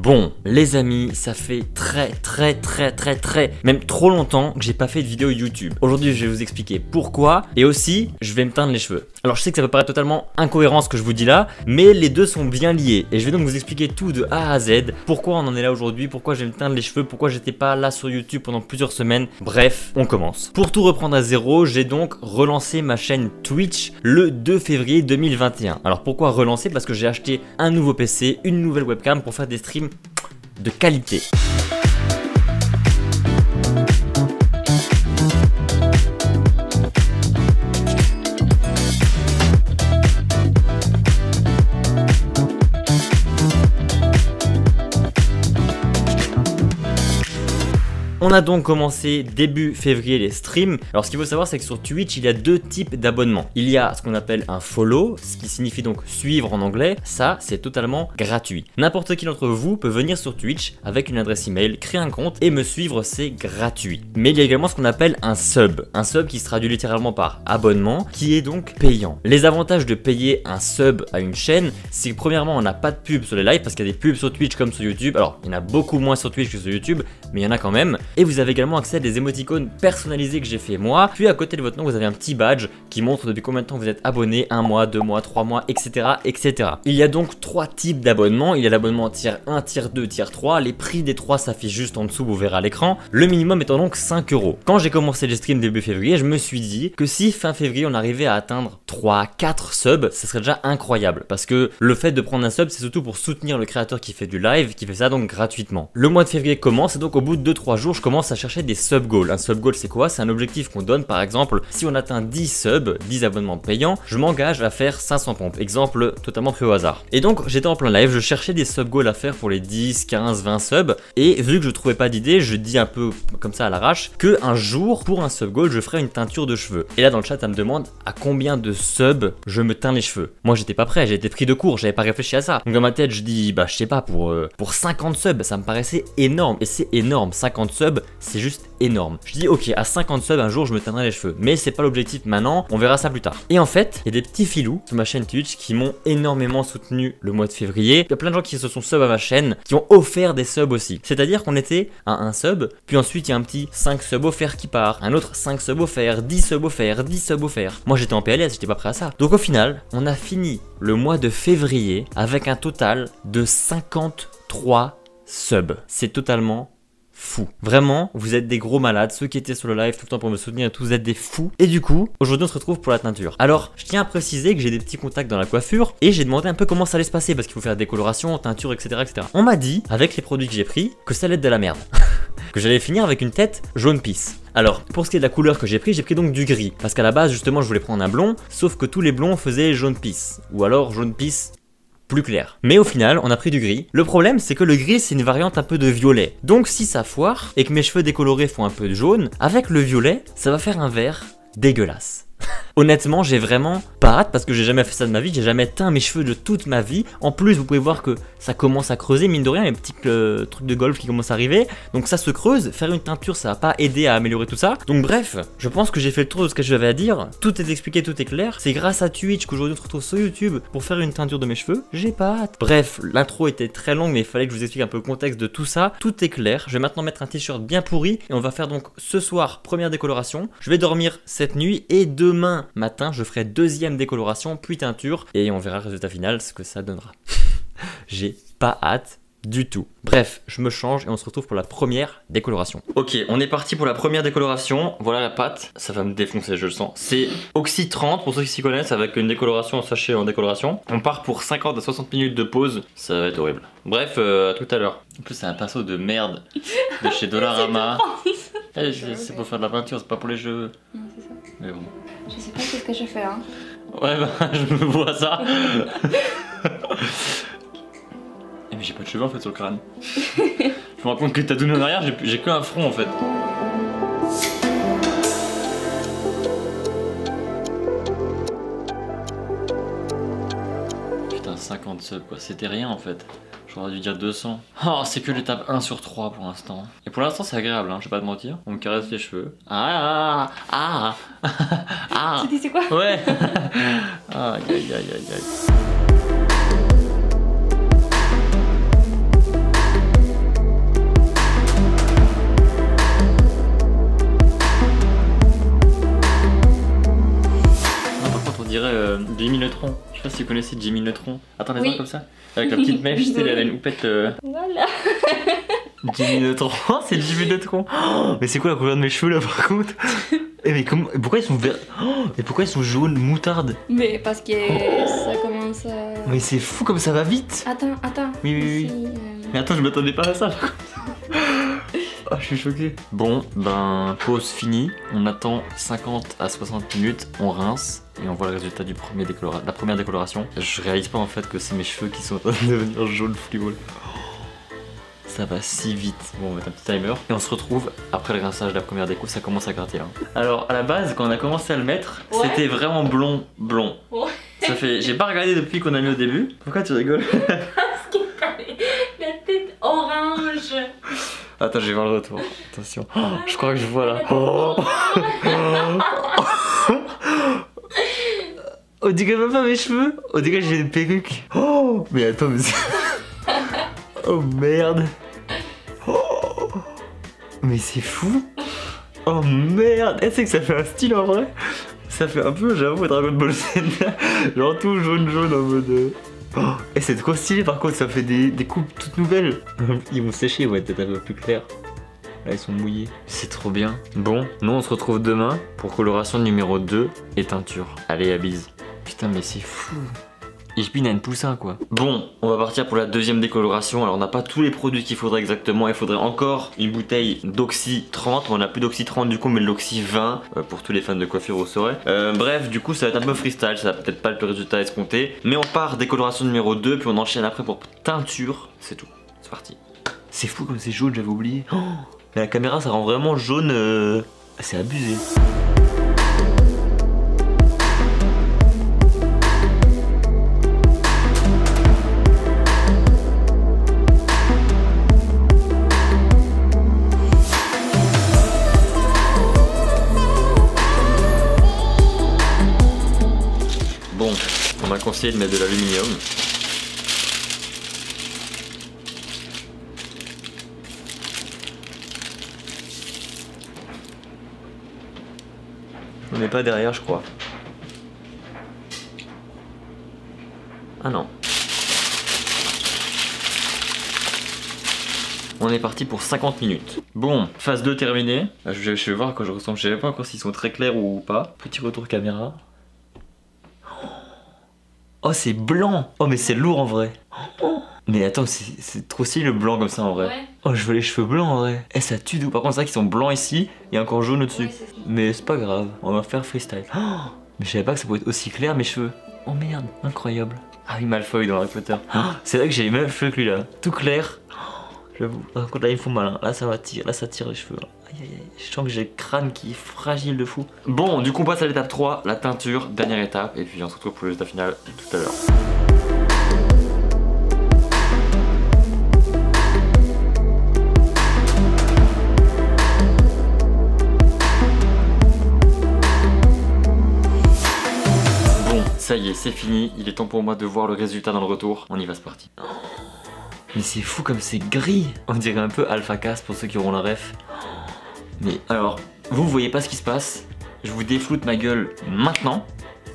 Bon, les amis, ça fait même trop longtemps que j'ai pas fait de vidéo YouTube. Aujourd'hui, je vais vous expliquer pourquoi et aussi, je vais me teindre les cheveux. Alors, je sais que ça peut paraître totalement incohérent ce que je vous dis là, mais les deux sont bien liés et je vais donc vous expliquer tout de A à Z. Pourquoi on en est là aujourd'hui, pourquoi je vais me teindre les cheveux, pourquoi j'étais pas là sur YouTube pendant plusieurs semaines. Bref, on commence. Pour tout reprendre à zéro, j'ai donc relancé ma chaîne Twitch le 2 février 2021. Alors, pourquoi relancer? Parce que j'ai acheté un nouveau PC, une nouvelle webcam pour faire des streams de qualité. On a donc commencé début février les streams. Alors ce qu'il faut savoir, c'est que sur Twitch il y a deux types d'abonnements. Il y a ce qu'on appelle un follow, ce qui signifie donc suivre en anglais. Ça c'est totalement gratuit. N'importe qui d'entre vous peut venir sur Twitch avec une adresse email, créer un compte et me suivre, c'est gratuit. Mais il y a également ce qu'on appelle un sub. Un sub qui se traduit littéralement par abonnement, qui est donc payant. Les avantages de payer un sub à une chaîne, c'est que premièrement on n'a pas de pub sur les lives parce qu'il y a des pubs sur Twitch comme sur YouTube. Alors il y en a beaucoup moins sur Twitch que sur YouTube, mais il y en a quand même. Et vous avez également accès à des émoticônes personnalisés que j'ai fait moi. Puis à côté de votre nom, vous avez un petit badge qui montre depuis combien de temps vous êtes abonné, 1 mois, 2 mois, 3 mois, etc. etc. Il y a donc 3 types d'abonnements. Il y a l'abonnement tier 1, tier 2, tier 3. Les prix des 3 s'affichent juste en dessous, vous verrez à l'écran. Le minimum étant donc 5 €. Quand j'ai commencé les streams début février, je me suis dit que si fin février on arrivait à atteindre 3, 4 subs, ça serait déjà incroyable. Parce que le fait de prendre un sub, c'est surtout pour soutenir le créateur qui fait du live, qui fait ça donc gratuitement. Le mois de février commence et donc au bout de 2-3 jours, je commence à chercher des sub goals. Un sub goal c'est quoi? C'est un objectif qu'on donne. Par exemple, si on atteint 10 subs, 10 abonnements payants, je m'engage à faire 500 pompes. Exemple totalement pris au hasard. Et donc j'étais en plein live, je cherchais des sub goals à faire pour les 10, 15, 20 subs et vu que je trouvais pas d'idée, je dis un peu comme ça à l'arrache que un jour pour un sub goal je ferai une teinture de cheveux. Et là dans le chat ça me demande à combien de subs je me teins les cheveux. Moi j'étais pas prêt, j'ai été pris de court, j'avais pas réfléchi à ça. Donc dans ma tête je dis bah je sais pas, pour 50 subs ça me paraissait énorme et c'est énorme. 50 subs c'est juste énorme. Je dis ok, à 50 subs un jour je me teindrai les cheveux, mais c'est pas l'objectif maintenant, on verra ça plus tard. Et en fait, il y a des petits filous sur ma chaîne Twitch qui m'ont énormément soutenu le mois de février. Il y a plein de gens qui se sont sub à ma chaîne, qui ont offert des subs aussi. C'est-à-dire qu'on était à un sub, puis ensuite il y a un petit 5 subs offerts qui part, un autre 5 subs offerts, 10 subs offerts, 10 subs offerts. Moi j'étais en PLS, j'étais pas prêt à ça. Donc au final, on a fini le mois de février avec un total de 53 subs. C'est totalement fou. Vraiment, vous êtes des gros malades. Ceux qui étaient sur le live tout le temps pour me soutenir, tous vous êtes des fous. Et du coup, aujourd'hui on se retrouve pour la teinture. Alors, je tiens à préciser que j'ai des petits contacts dans la coiffure et j'ai demandé un peu comment ça allait se passer parce qu'il faut faire décoloration, teinture, etc., etc. On m'a dit, avec les produits que j'ai pris, que ça allait être de la merde. Que j'allais finir avec une tête jaune pisse. Alors, pour ce qui est de la couleur que j'ai pris donc du gris. Parce qu'à la base, justement, je voulais prendre un blond, sauf que tous les blonds faisaient jaune pisse. Ou alors jaune pisse plus clair. Mais au final, on a pris du gris. Le problème, c'est que le gris, c'est une variante un peu de violet. Donc si ça foire, et que mes cheveux décolorés font un peu de jaune, avec le violet, ça va faire un vert dégueulasse. Honnêtement, j'ai vraiment pas hâte parce que j'ai jamais fait ça de ma vie, j'ai jamais teint mes cheveux de toute ma vie. En plus, vous pouvez voir que ça commence à creuser, mine de rien, il y a un petit truc de golf qui commence à arriver. Donc ça se creuse, faire une teinture, ça va pas aider à améliorer tout ça. Donc bref, je pense que j'ai fait le tour de ce que j'avais à dire. Tout est expliqué, tout est clair. C'est grâce à Twitch qu'aujourd'hui on se retrouve sur YouTube pour faire une teinture de mes cheveux. J'ai pas hâte. Bref, l'intro était très longue, mais il fallait que je vous explique un peu le contexte de tout ça. Tout est clair. Je vais maintenant mettre un t-shirt bien pourri et on va faire donc ce soir première décoloration. Je vais dormir cette nuit et demain matin je ferai deuxième décoloration puis teinture et on verra le résultat final, ce que ça donnera. J'ai pas hâte du tout. Bref, je me change et on se retrouve pour la première décoloration. Ok, on est parti pour la première décoloration. Voilà la pâte, ça va me défoncer, je le sens. C'est Oxy 30 pour ceux qui s'y connaissent, avec une décoloration en sachet en décoloration. On part pour 50 à 60 minutes de pause, ça va être horrible. Bref, à tout à l'heure. En plus c'est un pinceau de merde de chez Dollarama. C'est pour faire de la peinture, c'est pas pour les cheveux. Non, c'est ça. Mais bon. Je sais pas ce que je fais, hein. Ouais, bah je me vois ça. Mais j'ai pas de cheveux en fait sur le crâne. Je me rends compte que t'as donné en arrière, j'ai que un front en fait. Putain, 50 subs quoi, c'était rien en fait. J'aurais dû dire 200. Oh, c'est que l'étape 1 sur 3 pour l'instant. Et pour l'instant c'est agréable, hein, je vais pas te mentir. On me caresse les cheveux. Ah. Tu dis c'est quoi? Ouais. Aïe aïe aïe aïe aïe. Neutron. Je sais pas si vous connaissez Jimmy Neutron. Attends, les Oui. comme ça. Avec la petite mèche, tu sais, elle a une houppette. Voilà. Jimmy Neutron, c'est Jimmy Neutron. Oh, mais c'est quoi la couleur de mes cheveux là par contre? Eh mais comment, pourquoi ils sont verts? Oh, mais pourquoi ils sont jaunes, moutarde? Mais parce que ça commence à... Mais c'est fou comme ça va vite. Attends. Oui, oui, oui. Ici, Mais attends, je m'attendais pas à ça. Oh, je suis choqué. Bon, ben, pause finie. On attend 50 à 60 minutes, on rince et on voit le résultat du premier de la première décoloration. Je réalise pas en fait que c'est mes cheveux qui sont en train de devenir jaune fluo. Ça va si vite. Bon, on va mettre un petit timer et on se retrouve après le rinçage de la première déco. Ça commence à gratter là. Alors, à la base, quand on a commencé à le mettre, Ouais. c'était vraiment blond. Ouais. Ça fait. J'ai pas regardé depuis qu'on a mis au début. Pourquoi tu rigoles? Parce que t'as la tête orange. Attends, je vais voir le retour. Attention. Oh, je crois que je vois là. Oh. On dirait même pas mes cheveux. On dirait que j'ai une perruque. Oh, mais attends, mais c'est... Oh merde. Oh. Mais c'est fou. Oh merde. Eh, c'est que ça fait un style en vrai. Ça fait un peu, j'avoue, Dragon Ball Z. Genre tout jaune en mode... Oh, et c'est trop stylé par contre, ça fait des coupes toutes nouvelles. Ils vont sécher, ouais, peut-être un peu plus clair. Là ils sont mouillés. C'est trop bien. Bon, nous on se retrouve demain pour coloration numéro 2 et teinture. Allez, à bise. Putain mais c'est fou. Ich bin ein poussin quoi. Bon, on va partir pour la deuxième décoloration. Alors on n'a pas tous les produits qu'il faudrait exactement. Il faudrait encore une bouteille d'Oxy 30. On n'a plus d'Oxy 30 du coup, mais de l'Oxy 20 pour tous les fans de coiffure vous saurez. Bref, du coup ça va être un peu freestyle. Ça va peut-être pas être le résultat escompté. Mais on part décoloration numéro 2 puis on enchaîne après pour teinture. C'est tout. C'est parti. C'est fou comme c'est jaune, j'avais oublié. Oh, mais la caméra ça rend vraiment jaune. C'est abusé. Bon, on m'a conseillé de mettre de l'aluminium. On n'est pas derrière, je crois. Ah non. On est parti pour 50 minutes. Bon, phase 2 terminée. Je vais voir quand je ressemble. Je sais pas encore s'ils sont très clairs ou pas. Petit retour caméra. Oh, c'est blanc. Oh, mais c'est lourd en vrai. Oh. Mais attends, c'est trop stylé le blanc comme ça en vrai. Ouais. Oh, je veux les cheveux blancs en vrai. Eh, ça tue d'où. Par contre, c'est vrai qu'ils sont blancs ici et encore jaune au-dessus. Ouais, c'est ça. Mais c'est pas grave, on va faire freestyle. Oh, mais je savais pas que ça pouvait être aussi clair mes cheveux. Oh merde, incroyable. Ah oui, Malfoy dans Harry Potter. Oh, c'est vrai que j'ai les mêmes cheveux que lui là. Tout clair. Oh, j'avoue. Par contre, là, il me faut malin. Là, ça va tirer. Là, ça tire les cheveux. Là. Aïe, aïe, aïe. Je sens que j'ai le crâne qui est fragile de fou. Bon, du coup, on passe à l'étape 3, la teinture. Dernière étape. Et puis, on se retrouve pour le résultat final tout à l'heure. Ça y est, c'est fini. Il est temps pour moi de voir le résultat dans le retour. On y va, c'est parti. Oh, mais c'est fou comme c'est gris. On dirait un peu Alpha Cast pour ceux qui auront la ref. Mais alors, vous voyez pas ce qui se passe. Je vous défloute ma gueule maintenant.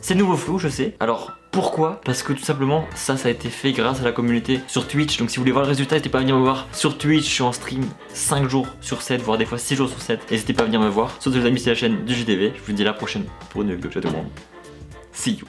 C'est nouveau flou, je sais. Alors, pourquoi? Parce que tout simplement, ça a été fait grâce à la communauté sur Twitch. Donc si vous voulez voir le résultat, n'hésitez pas à venir me voir sur Twitch. Je suis en stream 5 jours sur 7, voire des fois 6 jours sur 7. N'hésitez pas à venir me voir. Surtout les amis, c'est la chaîne du JDV. Je vous dis à la prochaine pour une nouvelle vidéo. Ciao tout le monde. See you.